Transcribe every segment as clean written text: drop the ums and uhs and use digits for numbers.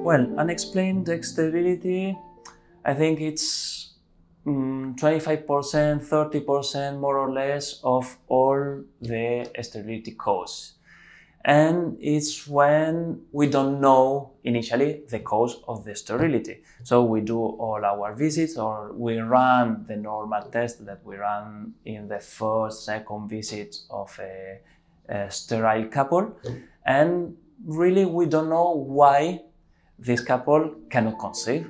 Well, unexplained sterility, I think it's 25%, 30% more or less of all the sterility cause. And it's when we don't know initially the cause of the sterility. So we do all our visits, or we run the normal test that we run in the first, second visit of a sterile couple. And really we don't know why this couple cannot conceive.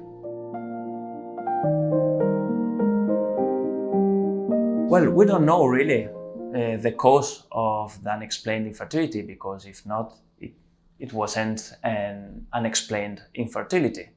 Well, we don't know really the cause of the unexplained infertility, because if not, it wasn't an unexplained infertility.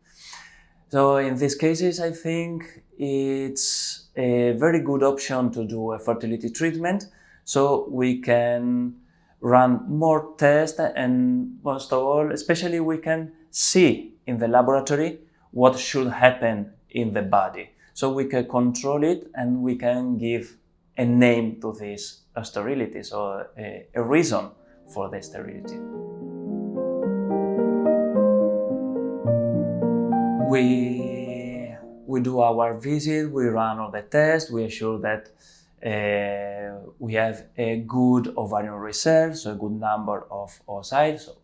So in these cases, I think it's a very good option to do a fertility treatment, so we can run more tests, and most of all, especially we can see in the laboratory what should happen in the body. So we can control it, and we can give a name to this sterility, so a reason for the sterility. We do our visit, we run all the tests, we assure that we have a good ovarian reserve, so a good number of oocytes, so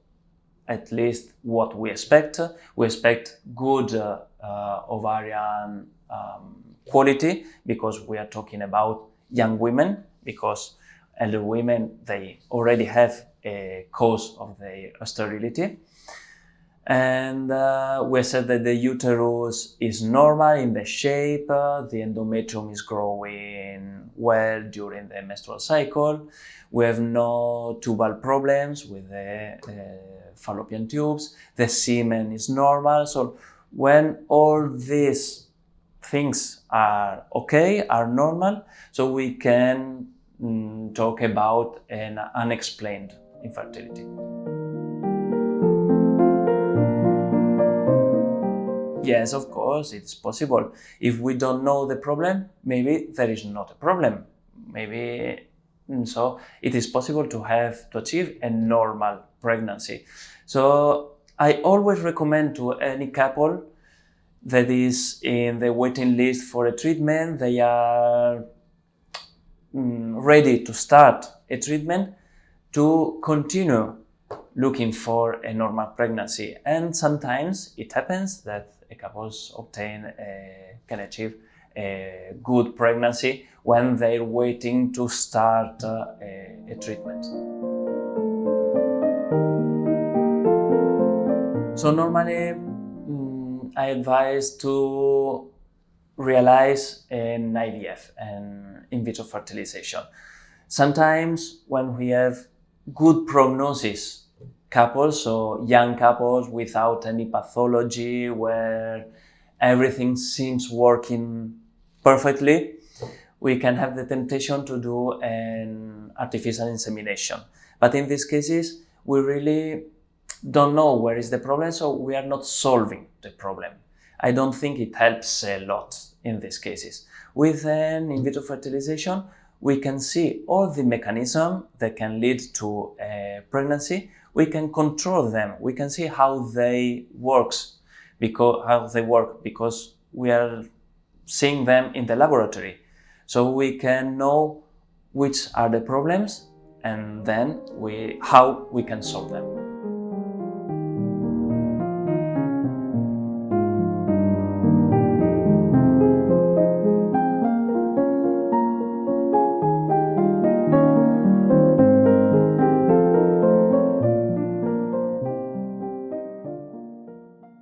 at least what we expect. We expect good ovarian quality, because we are talking about young women, because elder women, they already have a cause of their sterility. And we said that the uterus is normal in the shape, the endometrium is growing well during the menstrual cycle, we have no tubal problems with the fallopian tubes, the semen is normal. So when all these things are okay, are normal, so we can talk about an unexplained infertility. Yes, of course, it's possible. If we don't know the problem, maybe there is not a problem. Maybe so it is possible to achieve a normal pregnancy. So I always recommend to any couple that is in the waiting list for a treatment, they are ready to start a treatment, to continue looking for a normal pregnancy. And sometimes it happens that couples can achieve a good pregnancy when they're waiting to start a treatment. So normally I advise to realize an IVF, an in vitro fertilization. Sometimes when we have good prognosis couples, so young couples without any pathology, where everything seems working perfectly, we can have the temptation to do an artificial insemination. But in these cases, we really don't know where is the problem, so we are not solving the problem. I don't think it helps a lot in these cases. With an in vitro fertilization, we can see all the mechanisms that can lead to a pregnancy. We can control them. We can see how they work, because we are seeing them in the laboratory. So we can know which are the problems, and then how we can solve them.